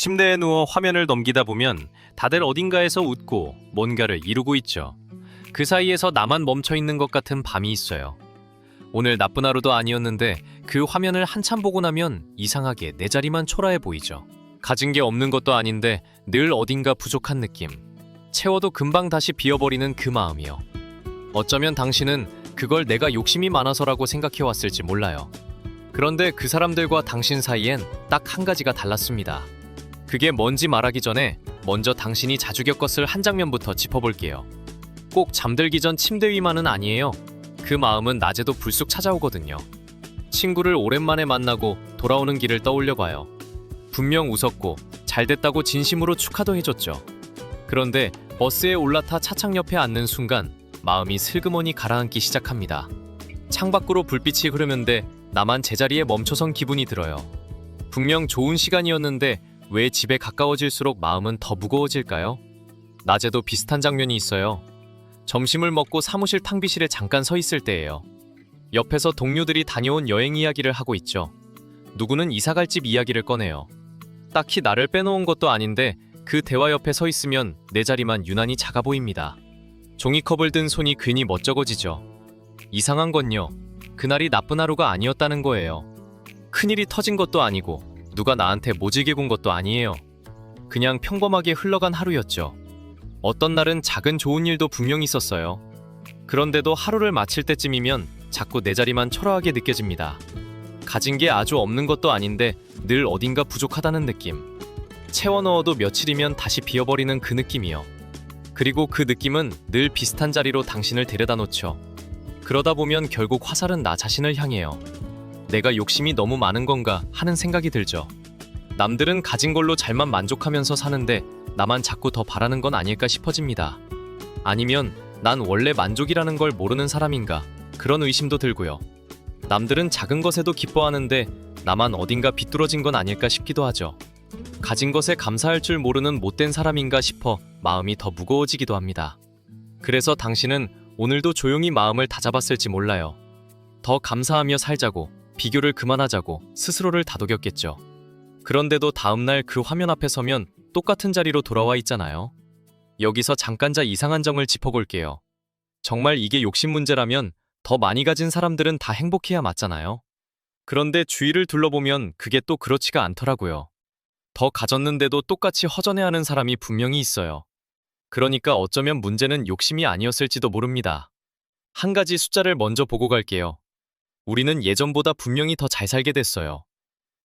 침대에 누워 화면을 넘기다 보면 다들 어딘가에서 웃고 뭔가를 이루고 있죠. 그 사이에서 나만 멈춰 있는 것 같은 밤이 있어요. 오늘 나쁜 하루도 아니었는데 그 화면을 한참 보고 나면 이상하게 내 자리만 초라해 보이죠. 가진 게 없는 것도 아닌데 늘 어딘가 부족한 느낌. 채워도 금방 다시 비어버리는 그 마음이요. 어쩌면 당신은 그걸 내가 욕심이 많아서라고 생각해왔을지 몰라요. 그런데 그 사람들과 당신 사이엔 딱 한 가지가 달랐습니다. 그게 뭔지 말하기 전에 먼저 당신이 자주 겪었을 한 장면부터 짚어볼게요. 꼭 잠들기 전 침대 위만은 아니에요. 그 마음은 낮에도 불쑥 찾아오거든요. 친구를 오랜만에 만나고 돌아오는 길을 떠올려봐요. 분명 웃었고 잘됐다고 진심으로 축하도 해줬죠. 그런데 버스에 올라타 차창 옆에 앉는 순간 마음이 슬그머니 가라앉기 시작합니다. 창밖으로 불빛이 흐르는데 나만 제자리에 멈춰선 기분이 들어요. 분명 좋은 시간이었는데 왜 집에 가까워질수록 마음은 더 무거워질까요? 낮에도 비슷한 장면이 있어요. 점심을 먹고 사무실 탕비실에 잠깐 서 있을 때예요. 옆에서 동료들이 다녀온 여행 이야기를 하고 있죠. 누구는 이사갈 집 이야기를 꺼내요. 딱히 나를 빼놓은 것도 아닌데 그 대화 옆에 서 있으면 내 자리만 유난히 작아 보입니다. 종이컵을 든 손이 괜히 멋쩍어지죠. 이상한 건요. 그날이 나쁜 하루가 아니었다는 거예요. 큰일이 터진 것도 아니고 누가 나한테 모질게 군 것도 아니에요. 그냥 평범하게 흘러간 하루였죠. 어떤 날은 작은 좋은 일도 분명히 있었어요. 그런데도 하루를 마칠 때쯤이면 자꾸 내 자리만 초라하게 느껴집니다. 가진 게 아주 없는 것도 아닌데 늘 어딘가 부족하다는 느낌. 채워 넣어도 며칠이면 다시 비어버리는 그 느낌이요. 그리고 그 느낌은 늘 비슷한 자리로 당신을 데려다 놓죠. 그러다 보면 결국 화살은 나 자신을 향해요. 내가 욕심이 너무 많은 건가 하는 생각이 들죠. 남들은 가진 걸로 잘만 만족하면서 사는데 나만 자꾸 더 바라는 건 아닐까 싶어집니다. 아니면 난 원래 만족이라는 걸 모르는 사람인가 그런 의심도 들고요. 남들은 작은 것에도 기뻐하는데 나만 어딘가 비뚤어진 건 아닐까 싶기도 하죠. 가진 것에 감사할 줄 모르는 못된 사람인가 싶어 마음이 더 무거워지기도 합니다. 그래서 당신은 오늘도 조용히 마음을 다잡았을지 몰라요. 더 감사하며 살자고, 비교를 그만하자고 스스로를 다독였겠죠. 그런데도 다음날 그 화면 앞에 서면 똑같은 자리로 돌아와 있잖아요. 여기서 잠깐 이상한 점을 짚어볼게요. 정말 이게 욕심 문제라면 더 많이 가진 사람들은 다 행복해야 맞잖아요. 그런데 주위를 둘러보면 그게 또 그렇지가 않더라고요. 더 가졌는데도 똑같이 허전해하는 사람이 분명히 있어요. 그러니까 어쩌면 문제는 욕심이 아니었을지도 모릅니다. 한 가지 숫자를 먼저 보고 갈게요. 우리는 예전보다 분명히 더 잘 살게 됐어요.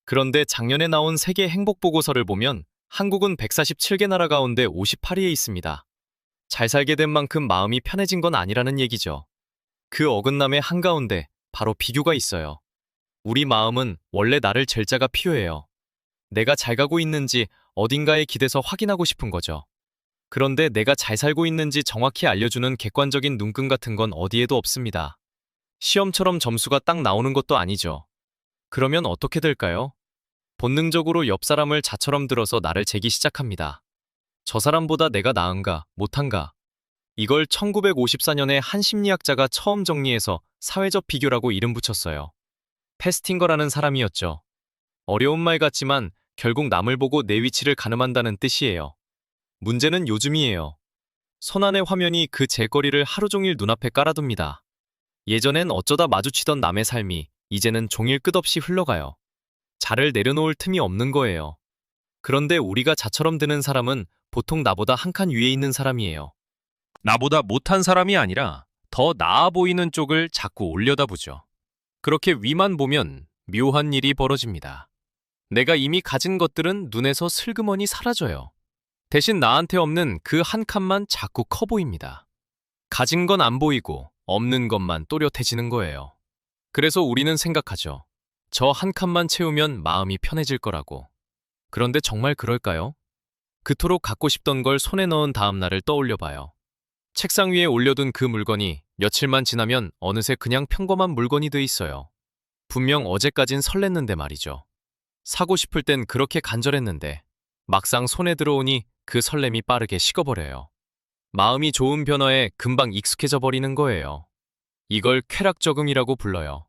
그런데 작년에 나온 세계 행복보고서를 보면 한국은 147개 나라 가운데 58위에 있습니다. 잘 살게 된 만큼 마음이 편해진 건 아니라는 얘기죠. 그 어긋남의 한가운데 바로 비교가 있어요. 우리 마음은 원래 나를 잴 자가 필요해요. 내가 잘 가고 있는지 어딘가에 기대서 확인하고 싶은 거죠. 그런데 내가 잘 살고 있는지 정확히 알려주는 객관적인 눈금 같은 건 어디에도 없습니다. 시험처럼 점수가 딱 나오는 것도 아니죠. 그러면 어떻게 될까요? 본능적으로 옆 사람을 자처럼 들어서 나를 재기 시작합니다. 저 사람보다 내가 나은가, 못한가. 이걸 1954년에 한 심리학자가 처음 정리해서 사회적 비교라고 이름 붙였어요. 페스팅거라는 사람이었죠. 어려운 말 같지만 결국 남을 보고 내 위치를 가늠한다는 뜻이에요. 문제는 요즘이에요. 손안의 화면이 그 젤거리를 하루 종일 눈앞에 깔아둡니다. 예전엔 어쩌다 마주치던 남의 삶이 이제는 종일 끝없이 흘러가요. 자를 내려놓을 틈이 없는 거예요. 그런데 우리가 자처럼 드는 사람은 보통 나보다 한 칸 위에 있는 사람이에요. 나보다 못한 사람이 아니라 더 나아 보이는 쪽을 자꾸 올려다보죠. 그렇게 위만 보면 묘한 일이 벌어집니다. 내가 이미 가진 것들은 눈에서 슬그머니 사라져요. 대신 나한테 없는 그 한 칸만 자꾸 커 보입니다. 가진 건 안 보이고 없는 것만 또렷해지는 거예요. 그래서 우리는 생각하죠. 저 한 칸만 채우면 마음이 편해질 거라고. 그런데 정말 그럴까요? 그토록 갖고 싶던 걸 손에 넣은 다음 날을 떠올려봐요. 책상 위에 올려둔 그 물건이 며칠만 지나면 어느새 그냥 평범한 물건이 돼 있어요. 분명 어제까진 설렜는데 말이죠. 사고 싶을 땐 그렇게 간절했는데 막상 손에 들어오니 그 설렘이 빠르게 식어버려요. 마음이 좋은 변화에 금방 익숙해져 버리는 거예요. 이걸 쾌락 적응이라고 불러요.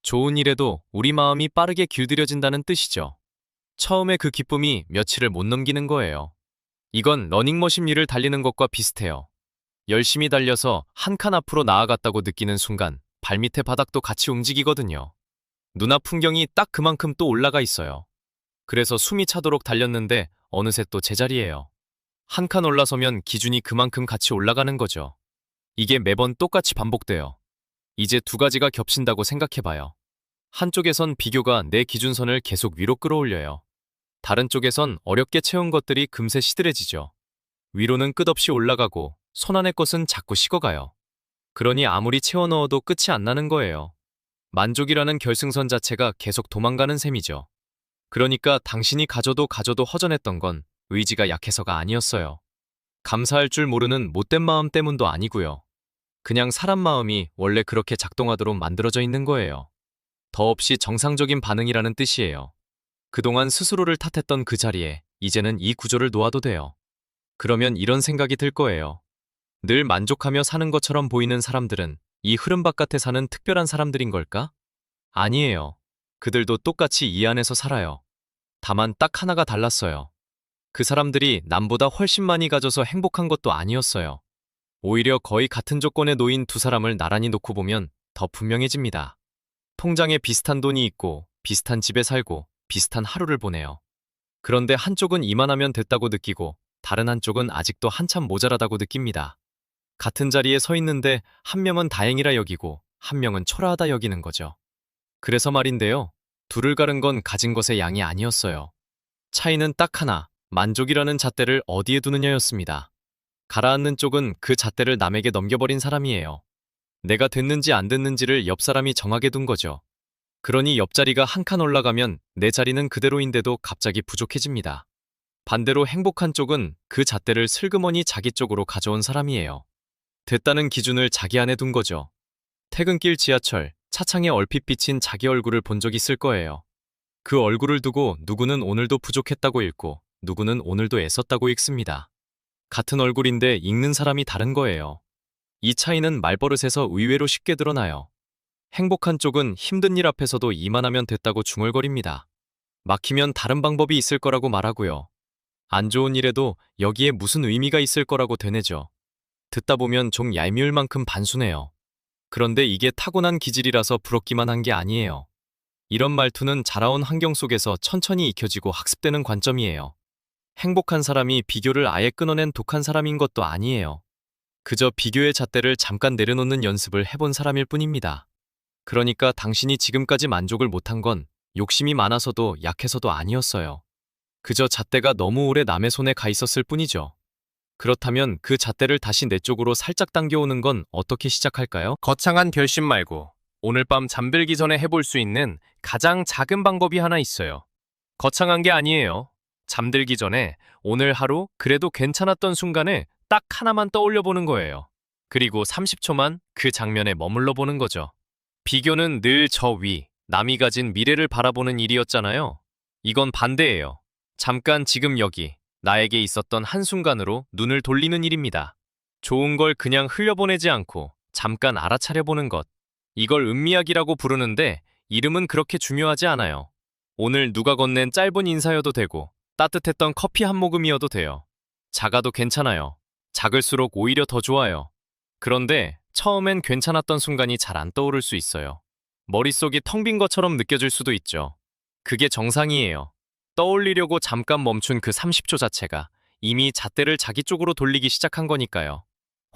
좋은 일에도 우리 마음이 빠르게 길들여진다는 뜻이죠. 처음에 그 기쁨이 며칠을 못 넘기는 거예요. 이건 러닝머신 위를 달리는 것과 비슷해요. 열심히 달려서 한 칸 앞으로 나아갔다고 느끼는 순간 발밑의 바닥도 같이 움직이거든요. 눈앞 풍경이 딱 그만큼 또 올라가 있어요. 그래서 숨이 차도록 달렸는데 어느새 또 제자리예요. 한 칸 올라서면 기준이 그만큼 같이 올라가는 거죠. 이게 매번 똑같이 반복돼요. 이제 두 가지가 겹친다고 생각해봐요. 한쪽에선 비교가 내 기준선을 계속 위로 끌어올려요. 다른 쪽에선 어렵게 채운 것들이 금세 시들해지죠. 위로는 끝없이 올라가고 손안의 것은 자꾸 식어가요. 그러니 아무리 채워 넣어도 끝이 안 나는 거예요. 만족이라는 결승선 자체가 계속 도망가는 셈이죠. 그러니까 당신이 가져도 허전했던 건 의지가 약해서가 아니었어요. 감사할 줄 모르는 못된 마음 때문도 아니고요. 그냥 사람 마음이 원래 그렇게 작동하도록 만들어져 있는 거예요. 더없이 정상적인 반응이라는 뜻이에요. 그동안 스스로를 탓했던 그 자리에 이제는 이 구조를 놓아도 돼요. 그러면 이런 생각이 들 거예요. 늘 만족하며 사는 것처럼 보이는 사람들은 이 흐름 바깥에 사는 특별한 사람들인 걸까? 아니에요. 그들도 똑같이 이 안에서 살아요. 다만 딱 하나가 달랐어요. 그 사람들이 남보다 훨씬 많이 가져서 행복한 것도 아니었어요. 오히려 거의 같은 조건에 놓인 두 사람을 나란히 놓고 보면 더 분명해집니다. 통장에 비슷한 돈이 있고 비슷한 집에 살고 비슷한 하루를 보내요. 그런데 한쪽은 이만하면 됐다고 느끼고 다른 한쪽은 아직도 한참 모자라다고 느낍니다. 같은 자리에 서 있는데 한 명은 다행이라 여기고 한 명은 초라하다 여기는 거죠. 그래서 말인데요. 둘을 가른 건 가진 것의 양이 아니었어요. 차이는 딱 하나, 만족이라는 잣대를 어디에 두느냐였습니다. 가라앉는 쪽은 그 잣대를 남에게 넘겨버린 사람이에요. 내가 됐는지 안 됐는지를 옆 사람이 정하게 둔 거죠. 그러니 옆자리가 한 칸 올라가면 내 자리는 그대로인데도 갑자기 부족해집니다. 반대로 행복한 쪽은 그 잣대를 슬그머니 자기 쪽으로 가져온 사람이에요. 됐다는 기준을 자기 안에 둔 거죠. 퇴근길 지하철, 차창에 얼핏 비친 자기 얼굴을 본 적 있을 거예요. 그 얼굴을 두고 누구는 오늘도 부족했다고 읽고 누구는 오늘도 애썼다고 읽습니다. 같은 얼굴인데 읽는 사람이 다른 거예요. 이 차이는 말버릇에서 의외로 쉽게 드러나요. 행복한 쪽은 힘든 일 앞에서도 이만하면 됐다고 중얼거립니다. 막히면 다른 방법이 있을 거라고 말하고요. 안 좋은 일에도 여기에 무슨 의미가 있을 거라고 되뇌죠. 듣다 보면 좀 얄미울 만큼 단순해요. 그런데 이게 타고난 기질이라서 부럽기만 한 게 아니에요. 이런 말투는 자라온 환경 속에서 천천히 익혀지고 학습되는 관점이에요. 행복한 사람이 비교를 아예 끊어낸 독한 사람인 것도 아니에요. 그저 비교의 잣대를 잠깐 내려놓는 연습을 해본 사람일 뿐입니다. 그러니까 당신이 지금까지 만족을 못한 건 욕심이 많아서도 약해서도 아니었어요. 그저 잣대가 너무 오래 남의 손에 가 있었을 뿐이죠. 그렇다면 그 잣대를 다시 내 쪽으로 살짝 당겨오는 건 어떻게 시작할까요? 거창한 결심 말고 오늘 밤 잠들기 전에 해볼 수 있는 가장 작은 방법이 하나 있어요. 거창한 게 아니에요. 잠들기 전에 오늘 하루 그래도 괜찮았던 순간에 딱 하나만 떠올려 보는 거예요. 그리고 30초만 그 장면에 머물러 보는 거죠. 비교는 늘 저 위, 남이 가진 미래를 바라보는 일이었잖아요. 이건 반대예요. 잠깐 지금 여기, 나에게 있었던 한순간으로 눈을 돌리는 일입니다. 좋은 걸 그냥 흘려보내지 않고 잠깐 알아차려보는 것. 이걸 음미학이라고 부르는데 이름은 그렇게 중요하지 않아요. 오늘 누가 건넨 짧은 인사여도 되고 따뜻했던 커피 한 모금이어도 돼요. 작아도 괜찮아요. 작을수록 오히려 더 좋아요. 그런데 처음엔 괜찮았던 순간이 잘 안 떠오를 수 있어요. 머릿속이 텅 빈 것처럼 느껴질 수도 있죠. 그게 정상이에요. 떠올리려고 잠깐 멈춘 그 30초 자체가 이미 잣대를 자기 쪽으로 돌리기 시작한 거니까요.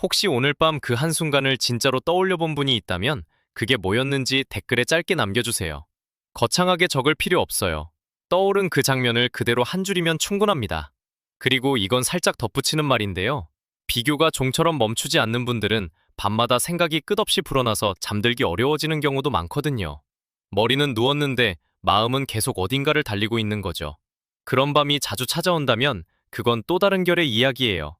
혹시 오늘 밤 그 한순간을 진짜로 떠올려 본 분이 있다면 그게 뭐였는지 댓글에 짧게 남겨주세요. 거창하게 적을 필요 없어요. 떠오른 그 장면을 그대로 한 줄이면 충분합니다. 그리고 이건 살짝 덧붙이는 말인데요. 비교가 종처럼 멈추지 않는 분들은 밤마다 생각이 끝없이 불어나서 잠들기 어려워지는 경우도 많거든요. 머리는 누웠는데 마음은 계속 어딘가를 달리고 있는 거죠. 그런 밤이 자주 찾아온다면 그건 또 다른 결의 이야기예요.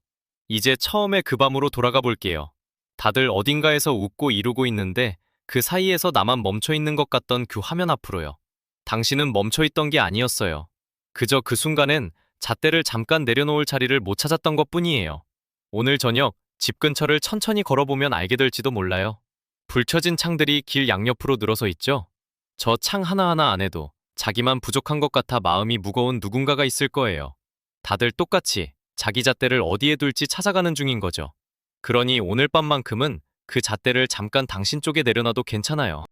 이제 처음에 그 밤으로 돌아가 볼게요. 다들 어딘가에서 웃고 이루고 있는데 그 사이에서 나만 멈춰 있는 것 같던 그 화면 앞으로요. 당신은 멈춰 있던 게 아니었어요. 그저 그 순간엔 잣대를 잠깐 내려놓을 자리를 못 찾았던 것뿐이에요. 오늘 저녁 집 근처를 천천히 걸어보면 알게 될지도 몰라요. 불 켜진 창들이 길 양옆으로 늘어서 있죠? 저 창 하나하나 안에도 자기만 부족한 것 같아 마음이 무거운 누군가가 있을 거예요. 다들 똑같이 자기 잣대를 어디에 둘지 찾아가는 중인 거죠. 그러니 오늘 밤만큼은 그 잣대를 잠깐 당신 쪽에 내려놔도 괜찮아요.